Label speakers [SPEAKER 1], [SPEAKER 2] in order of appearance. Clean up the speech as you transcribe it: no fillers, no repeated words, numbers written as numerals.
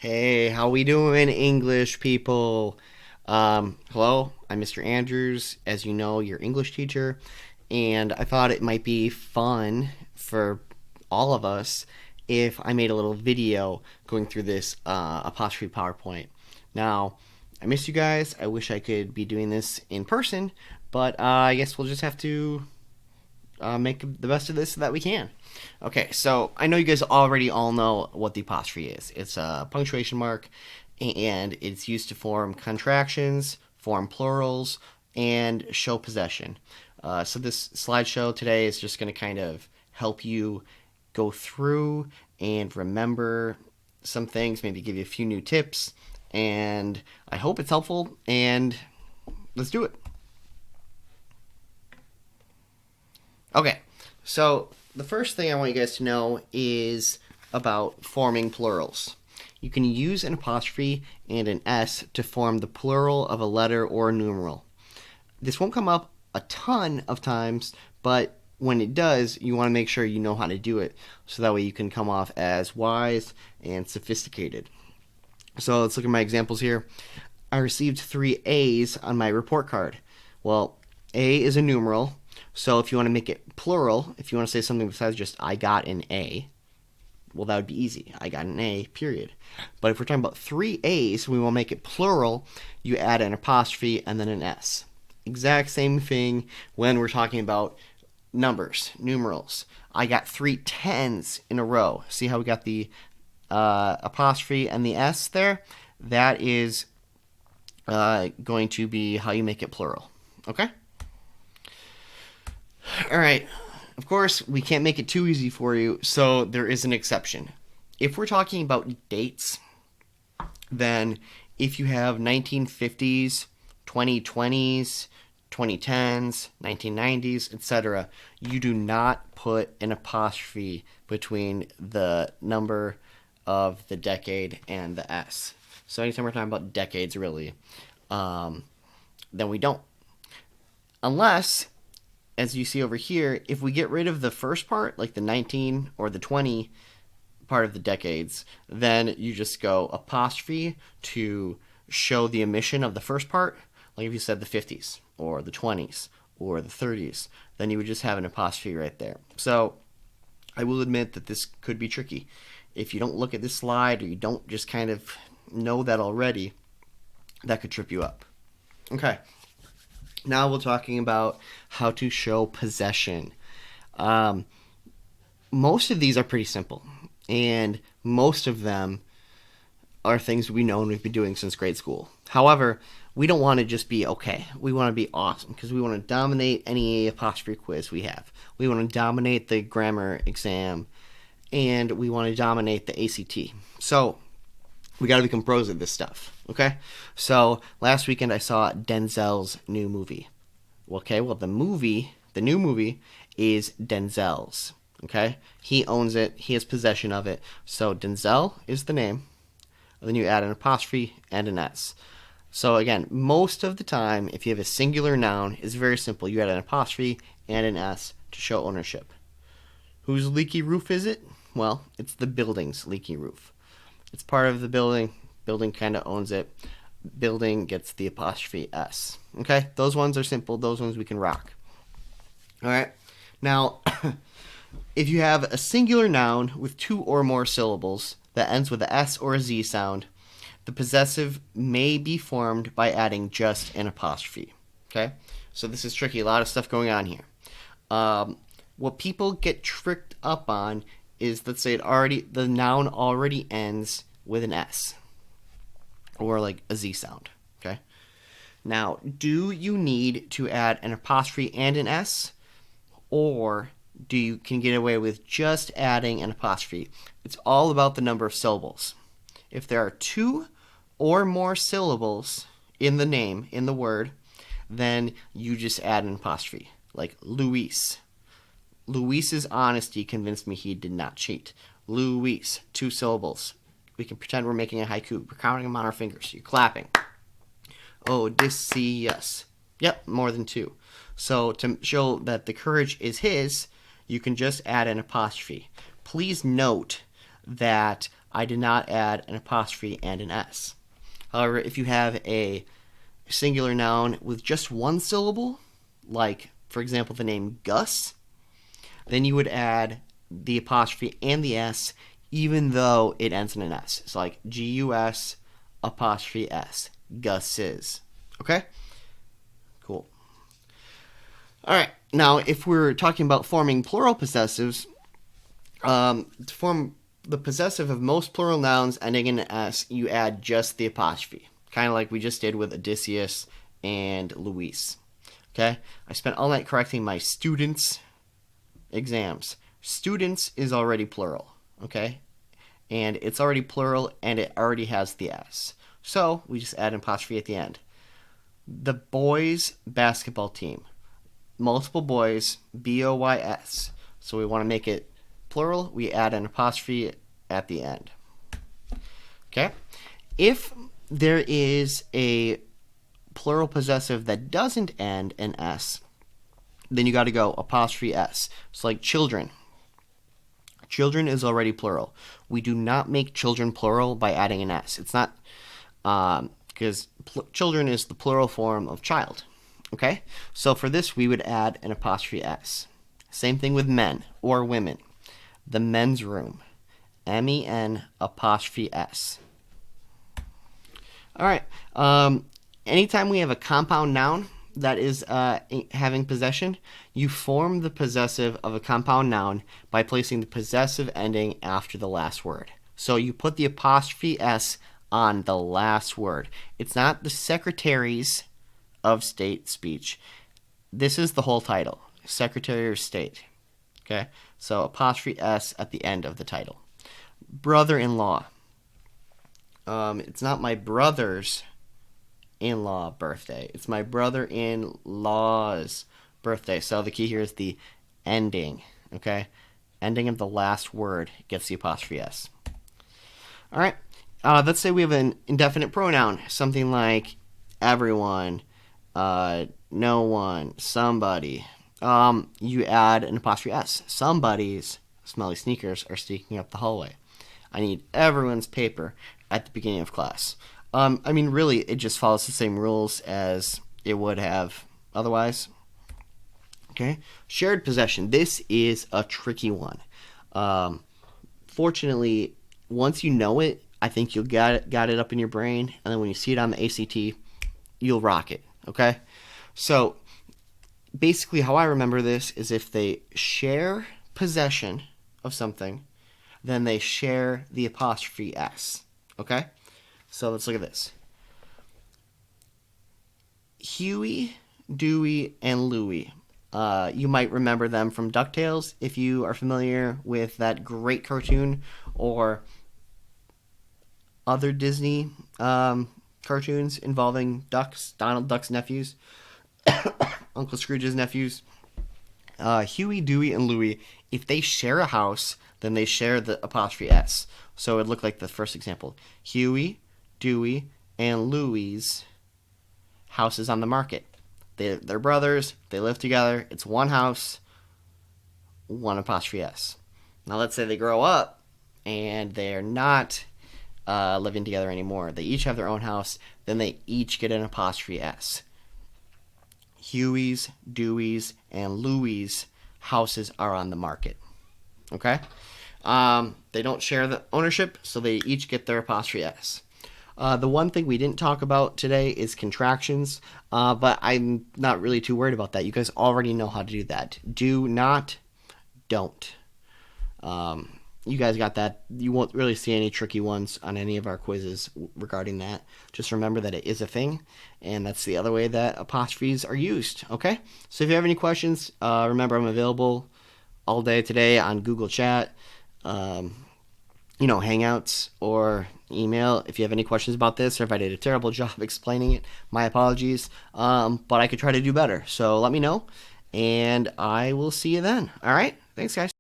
[SPEAKER 1] Hey, how we doing, English people? Hello, I'm Mr. Andrews, as you know, your English teacher, and I thought it might be fun for all of us if I made a little video going through this apostrophe PowerPoint. Now, I miss you guys. I wish I could be doing this in person, but I guess we'll just have to make the best of this so that we can. Okay, so I know you guys already all know what the apostrophe is. It's a punctuation mark, and it's used to form contractions, form plurals, and show possession. So this slideshow today is just going to kind of help you go through and remember some things, maybe give you a few new tips, and I hope it's helpful, and let's do it. Okay, so the first thing I want you guys to know is about forming plurals. You can use an apostrophe and an S to form the plural of a letter or a numeral. This won't come up a ton of times, but when it does, you want to make sure you know how to do it so that way you can come off as wise and sophisticated. So let's look at my examples here. I received 3 A's on my report card. Well, A is a numeral, so if you want to make it plural, if you want to say something besides just I got an A, well, that would be easy. I got an A, period. But if we're talking about 3 A's, we want to make it plural, you add an apostrophe and then an S. Exact same thing when we're talking about numbers, numerals. I got 3 10s in a row. See how we got the apostrophe and the S there? That is going to be how you make it plural. Okay? All right. Of course, we can't make it too easy for you, so there is an exception. If we're talking about dates, then if you have 1950s, 2020s, 2010s, 1990s, etc., you do not put an apostrophe between the number of the decade and the S. So anytime we're talking about decades, really, then we don't. Unless, as you see over here, if we get rid of the first part, like the 19 or the 20 part of the decades, then you just go apostrophe to show the omission of the first part. Like if you said the 50s or the 20s or the 30s, then you would just have an apostrophe right there. So I will admit that this could be tricky. If you don't look at this slide or you don't just kind of know that already, that could trip you up. Okay. Now we're talking about how to show possession. Most of these are pretty simple, and most of them are things we know and we've been doing since grade school. However, we don't want to just be okay. We want to be awesome because we want to dominate any apostrophe quiz we have. We want to dominate the grammar exam, and we want to dominate the ACT. So we got to become pros at this stuff. Okay, so last weekend I saw Denzel's new movie. Okay, well the new movie is Denzel's. Okay, he owns it. He has possession of it. So Denzel is the name. And then you add an apostrophe and an S. So again, most of the time, if you have a singular noun, it's very simple. You add an apostrophe and an S to show ownership. Whose leaky roof is it? Well, it's the building's leaky roof. It's part of the building. Building kind of owns it. Building gets the apostrophe S. Okay? Those ones are simple. Those ones we can rock. All right? Now, if you have a singular noun with 2 or more syllables that ends with a S or a Z sound, the possessive may be formed by adding just an apostrophe. Okay? So this is tricky. A lot of stuff going on here. What people get tricked up on is, let's say the noun already ends with an S or like a Z sound. Okay. Now, do you need to add an apostrophe and an S, or can you get away with just adding an apostrophe? It's all about the number of syllables. If there are 2 or more syllables in the name, in the word, then you just add an apostrophe, like Luis. Luis's honesty convinced me he did not cheat. Luis, 2 syllables. We can pretend we're making a haiku. We're counting them on our fingers. You're clapping. Odysseus. Yep, more than 2. So to show that the courage is his, you can just add an apostrophe. Please note that I did not add an apostrophe and an S. However, if you have a singular noun with just one syllable, like, for example, the name Gus, then you would add the apostrophe and the S even though it ends in an S. It's like Gus apostrophe S. Gus's. Okay? Cool. All right. Now, if we're talking about forming plural possessives, to form the possessive of most plural nouns ending in an S, you add just the apostrophe, kind of like we just did with Odysseus and Luis. Okay? I spent all night correcting my students' exams. Students is already plural. Okay? And it's already plural, and it already has the S. So we just add an apostrophe at the end. The boys' basketball team. Multiple boys, B-O-Y-S. So we want to make it plural. We add an apostrophe at the end. Okay? If there is a plural possessive that doesn't end in S, then you got to go apostrophe S. It's like children. Children is already plural. We do not make children plural by adding an S. It's not, because children is the plural form of child. Okay? So for this, we would add an apostrophe S. Same thing with men or women. The men's room. M-E-N apostrophe S. All right. Anytime we have a compound noun that is having possession, you form the possessive of a compound noun by placing the possessive ending after the last word. So you put the apostrophe S on the last word. It's not the Secretaries of State speech. This is the whole title, Secretary of State. Okay? So apostrophe S at the end of the title. Brother-in-law. It's not my brother's in-law birthday. It's my brother-in-law's birthday. So the key here is the ending. Okay? Ending of the last word gets the apostrophe S. All right. Let's say we have an indefinite pronoun. Something like everyone, no one, somebody. You add an apostrophe S. Somebody's smelly sneakers are sneaking up the hallway. I need everyone's paper at the beginning of class. I mean, really, it just follows the same rules as it would have otherwise. Okay? Shared possession. This is a tricky one. Fortunately, once you know it, I think you'll got it up in your brain, and then when you see it on the ACT, you'll rock it. Okay? So, basically, how I remember this is if they share possession of something, then they share the apostrophe S. Okay? So let's look at this. Huey, Dewey, and Louie. You might remember them from DuckTales if you are familiar with that great cartoon, or other Disney cartoons involving ducks, Donald Duck's nephews, Uncle Scrooge's nephews. Huey, Dewey, and Louie, if they share a house, then they share the apostrophe S. So it would look like the first example. Huey, Dewey, and Louie's house is on the market. They're brothers. They live together. It's one house, one apostrophe S. Now let's say they grow up and they're not living together anymore. They each have their own house. Then they each get an apostrophe S. Huey's, Dewey's, and Louie's houses are on the market. Okay? They don't share the ownership, so they each get their apostrophe S. The one thing we didn't talk about today is contractions, but I'm not really too worried about that. You guys already know how to do that. Do not, don't. You guys got that. You won't really see any tricky ones on any of our quizzes regarding that. Just remember that it is a thing, and that's the other way that apostrophes are used, okay? So if you have any questions, remember I'm available all day today on Google Chat, Hangouts, or email. If you have any questions about this, or if I did a terrible job explaining it, my apologies, but I could try to do better. So let me know, and I will see you then. All right? Thanks, guys.